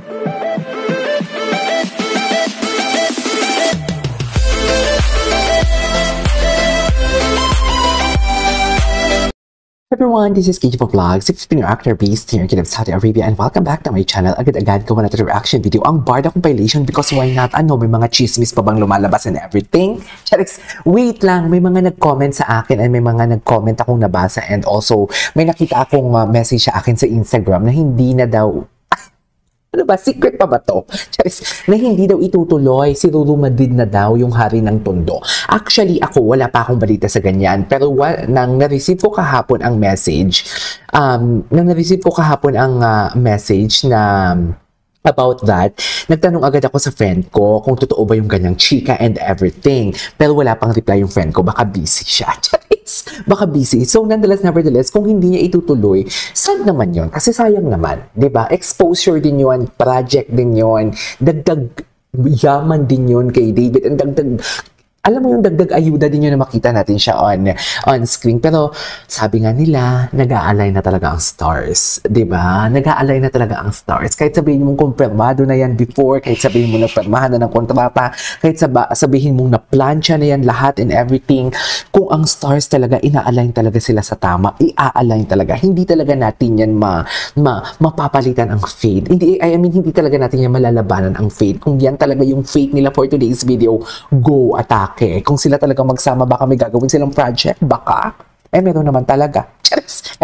Everyone, this is KJ Vlogs. It's been your actor based here in Saudi Arabia and welcome back to my channel. Agad-agad gawa natin reaction video ang Barda compilation because why not? Ano, may mga chismis pa bang lumalabas and everything? Charis, wait lang, may mga nag-comment sa akin and may mga nag-comment akong nabasa and also may nakita akong message sa akin sa Instagram na hindi na daw ano ba? Secret pa ba to? Charis, na hindi daw itutuloy. Si Ruru Madrid na daw yung hari ng Tondo. Actually, ako, wala pa akong balita sa ganyan. Pero nang na-receive ko kahapon ang message, message na about that, nagtanong agad ako sa friend ko kung totoo ba yung ganyang chika and everything. Pero wala pang reply yung friend ko. Baka busy siya. Baka busy. So, nevertheless, kung hindi niya itutuloy, sad naman yon kasi sayang naman. 'Di ba? Exposure din yon, project din yon, dagdag yaman din yon kay David, and dagdag, alam mo yung dagdag ayuda din yun na makita natin siya on screen. Pero sabi nga nila, nag-aalay na talaga ang stars. 'Di ba? Nag-aalay na talaga ang stars. Kahit sabihin mong kumpirmado na yan before, kahit sabihin mo na pirmahan na ng kontrata, kahit sabihin mong na-plancha na yan lahat and everything, kung ang stars talaga, ina-align talaga sila sa tama, i-align talaga. Hindi talaga natin yan mapapalitan ang fate. Hindi talaga natin yan malalabanan ang fate. Kung yan talaga yung fate nila for today's video, go, attack. Kung sila talaga magsama, baka may gagawin silang project, baka. Meron naman talaga. Charis.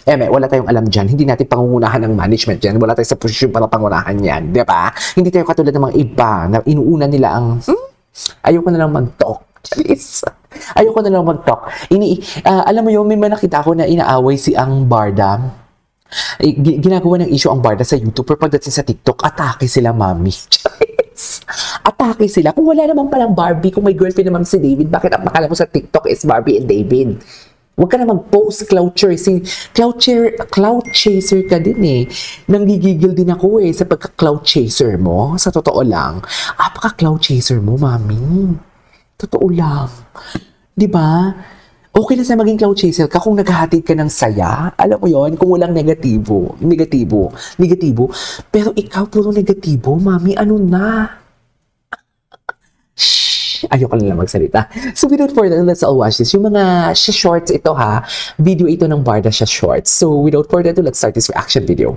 Wala tayong alam dyan. Hindi natin pangungunahan ng management dyan. Wala tayong sa posisyon para pangunahan yan. Diba? Hindi tayo katulad ng mga iba na inuuna nila ang, ayoko na lang mag-talk. Charis. Ayoko na lang mag-talk. Alam mo yun, may nakita ko na inaaway si ang Barda. Ginagawa ng issue ang Barda sa YouTube, pero pagdating sa TikTok, atake sila, mami. Atake sila. Kung wala naman palang Barbie, kung may girlfriend naman si David, bakit ang makala mo sa TikTok is Barbie and David? Huwag ka na mag-post cloud chaser. Cloud chaser ka din eh. Nanggigigil din ako sa pagka-cloud chaser mo. Sa totoo lang. Pagka-cloud chaser mo, mami. Totoo lang. Diba? Okay na sa maging cloud chaser ka kung naghahatid ka ng saya. Alam mo yon, kung walang negatibo. Pero ikaw puro negatibo, mami, ano na? Shh! Ayoko na lang magsalita. So without further ado, let's all watch this. Yung mga shorts ito ha. Video ito ng Barda siya shorts. So without further ado, let's start this reaction video.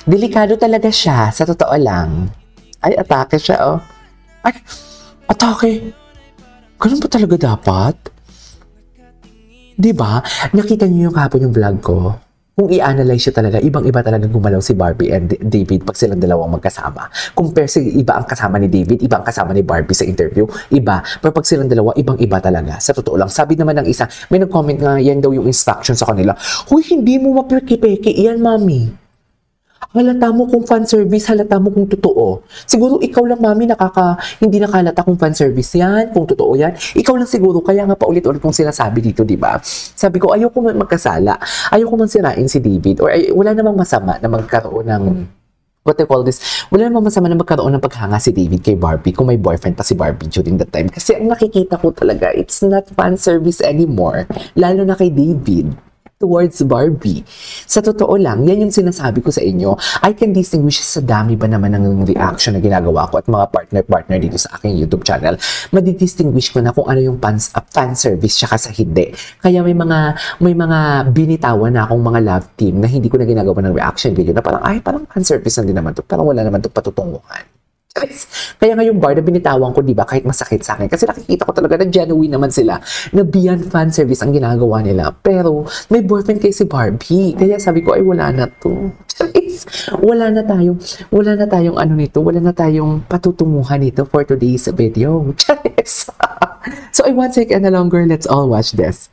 Delikado talaga siya, sa totoo lang. Ay, atake siya, oh. Ay, atake. Ganun ba talaga dapat? Diba? Nakita niyo yung kahapon yung vlog ko? Kung i-analyze siya talaga, ibang-iba talaga gumalaw si Barbie and David pag silang dalawang magkasama. Compare iba ang kasama ni David, iba ang kasama ni Barbie sa interview, iba. Pero pag silang dalawa, ibang-iba talaga. Sa totoo lang, sabi naman ng isa, may nag-comment nga, yan daw yung instruction sa kanila. Huy, hindi mo mapirki-peki, iyan, mami. Halata mo kung fan service, halata mo kung totoo. Siguro ikaw lang, mami, hindi nakalata kung fan service yan, kung totoo yan. Ikaw lang siguro, kaya nga paulit-ulit kong sinasabi dito, di ba? Sabi ko, ayoko man magkasala, ayoko man sirain si David, or wala namang masama na magkaroon ng, what they call this, wala namang masama na magkaroon ng paghanga si David kay Barbie kung may boyfriend pa si Barbie during that time. Kasi ang nakikita ko talaga, it's not fan service anymore, lalo na kay David towards Barbie. Sa totoo lang, yan yung sinasabi ko sa inyo. I can distinguish sa dami ba naman ng reaction na ginagawa ko at mga partner dito sa aking YouTube channel. Madidistinguish ko na kung ano yung fan service tsaka sa hindi. Kaya may mga binitawan na akong mga love team na hindi ko na ginagawa ng reaction video na parang, parang fan service na din naman to. Parang wala naman to patutunguhan. Kaya ngayong Barda, binitawan ko, di ba, kahit masakit sa akin. Kasi nakikita ko talaga na genuine naman sila, na beyond fan service ang ginagawa nila. Pero may boyfriend kay si Barbie. Kaya sabi ko, ay wala na to. Wala na tayong ano nito, wala na tayong patutunguhan nito for today's video. So I won't take any longer, let's all watch this.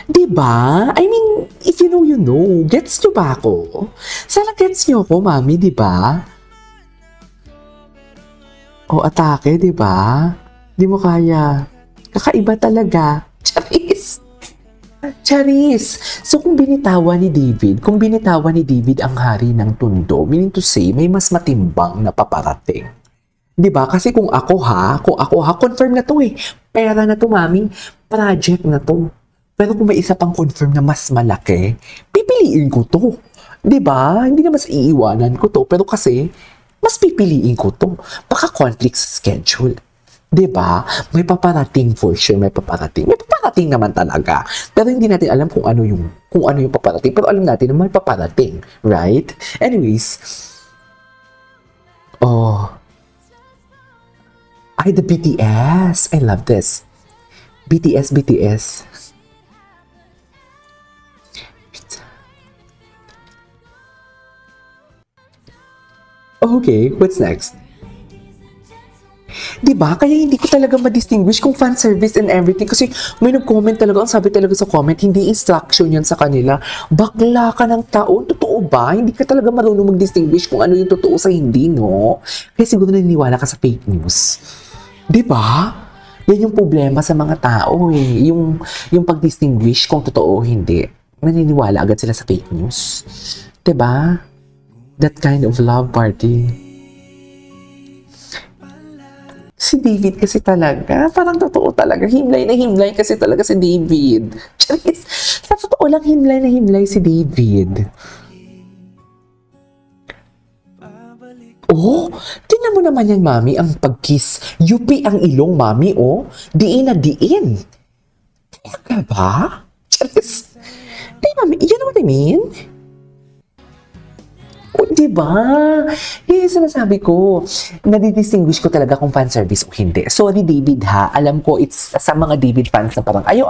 Diba? I mean, if you know, you know. Gets nyo ba ako? Sana gets nyo ako, mami, diba? O, atake, di ba? Di mo kaya. Kakaiba talaga. Charis! So, kung binitawan ni David ang hari ng Tondo, meaning to say, may mas matimbang na paparating. Di ba? Kasi kung ako ha, confirm na to eh. Pera na to, mami. Project na to. Pero kung may isa pang confirm na mas malaki, pipiliin ko to. 'Di ba? Hindi naman sa iiwanan ko to, pero kasi mas pipiliin ko to. Baka conflict sa schedule. 'Di ba? May paparating for sure, may paparating. May paparating naman talaga. Pero hindi natin alam kung ano yung paparating. Pero alam natin na may paparating, right? Anyways, oh, ay, the BTS. I love this. BTS, BTS. Okay, what's next? Diba? Kaya hindi ko talaga ma-distinguish kung fan service and everything. Kasi may nag-comment talaga, ang sabi talaga sa comment, hindi instruction yan sa kanila. Bakla ka ng tao. Totoo ba? Hindi ka talaga marunong mag-distinguish kung ano yung totoo sa hindi, no? Kaya siguro naniniwala ka sa fake news. Diba? Yan yung problema sa mga tao eh. Yung pag-distinguish kung totoo o hindi. Naniniwala agad sila sa fake news. Diba? That kind of love party. Si David kasi talaga, parang totoo talaga. Himlay na himlay kasi talaga si David. Charis, sa totoo lang, himlay na himlay si David. Oh, tingnan mo naman yan, mami, ang pag-kiss. UP ang ilong, mami, oh. Diin na diin. Talaga ba? Charis. Hey, mami, you know what I mean? O, diba? Yan yung sinasabi ko. Nadidistinguish ko talaga kung fan service o hindi. Sorry, David, ha? Alam ko, it's sa mga David fans na parang, ayaw.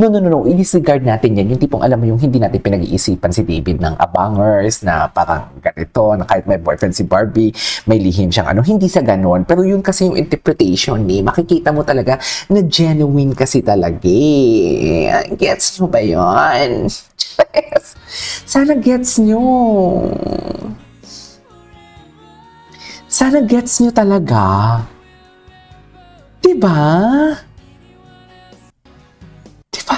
No. I-disregard natin yan. Yung tipong, alam mo, yung hindi natin pinag-iisipan si David ng abangers na parang ganito, na kahit may boyfriend si Barbie, may lihim siyang ano. Hindi sa ganon. Pero yun kasi yung interpretation ni makikita mo talaga na genuine kasi talaga eh. Gets mo ba yun? Sana gets nyo. Sana gets nyo talaga. Diba? Diba?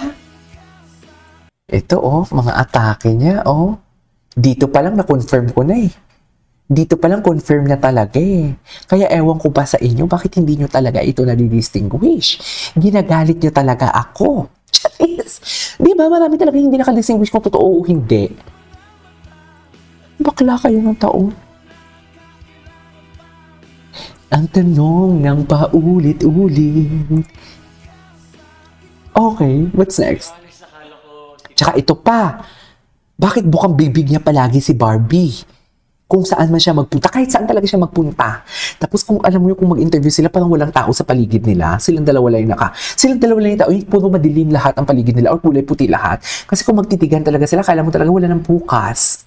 Ito oh, mga atake niya oh. Dito pa lang na-confirm ko na eh. Dito pa lang confirm na talaga eh. Kaya ewan ko ba sa inyo, bakit hindi nyo talaga ito na-distinguish? Ginagalit nyo talaga ako. Charis! Di ba? Marami talaga hindi nakadistinguish kung totoo o hindi. Bakla kayo ng taon. Ang tanong ng paulit-ulit. Okay, what's next? Tsaka ito pa. Bakit bukang bibig niya palagi si Barbie? Kung saan man siya magpunta, kahit saan talaga siya magpunta. Tapos kung alam mo yung kung mag-interview sila, parang walang tao sa paligid nila. Silang dalawa lang yung tao, yung puro madilim lahat ang paligid nila, or kulay puti lahat. Kasi kung magtitigan talaga sila, kala mo talaga wala ng bukas.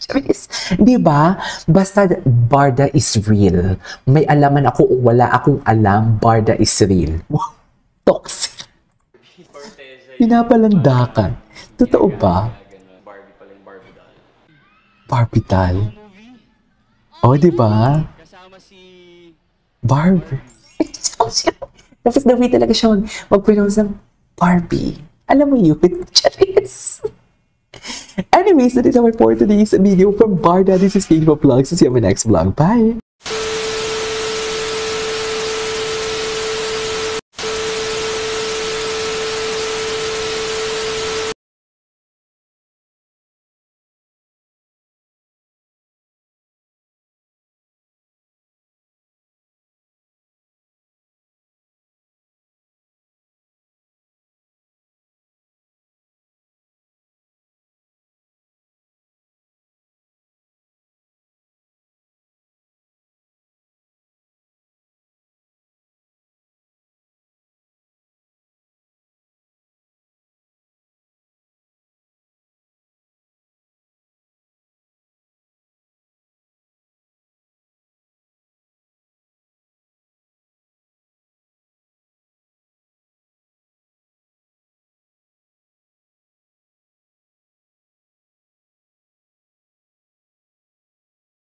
Di ba? Basta Barda is real. May alaman ako o wala akong alam, Barda is real. Toxic. Pinapalandakan. Totoo ba? Barbie doll. Oh, di ba? Kasama si Barbie. Tapos the way talaga siya mag-pronounce ng Barbie. Alam mo yun? Charis. Anyways, that is our for today's video from Barda. This is Kate Vlogs. See you on my next vlog. Bye!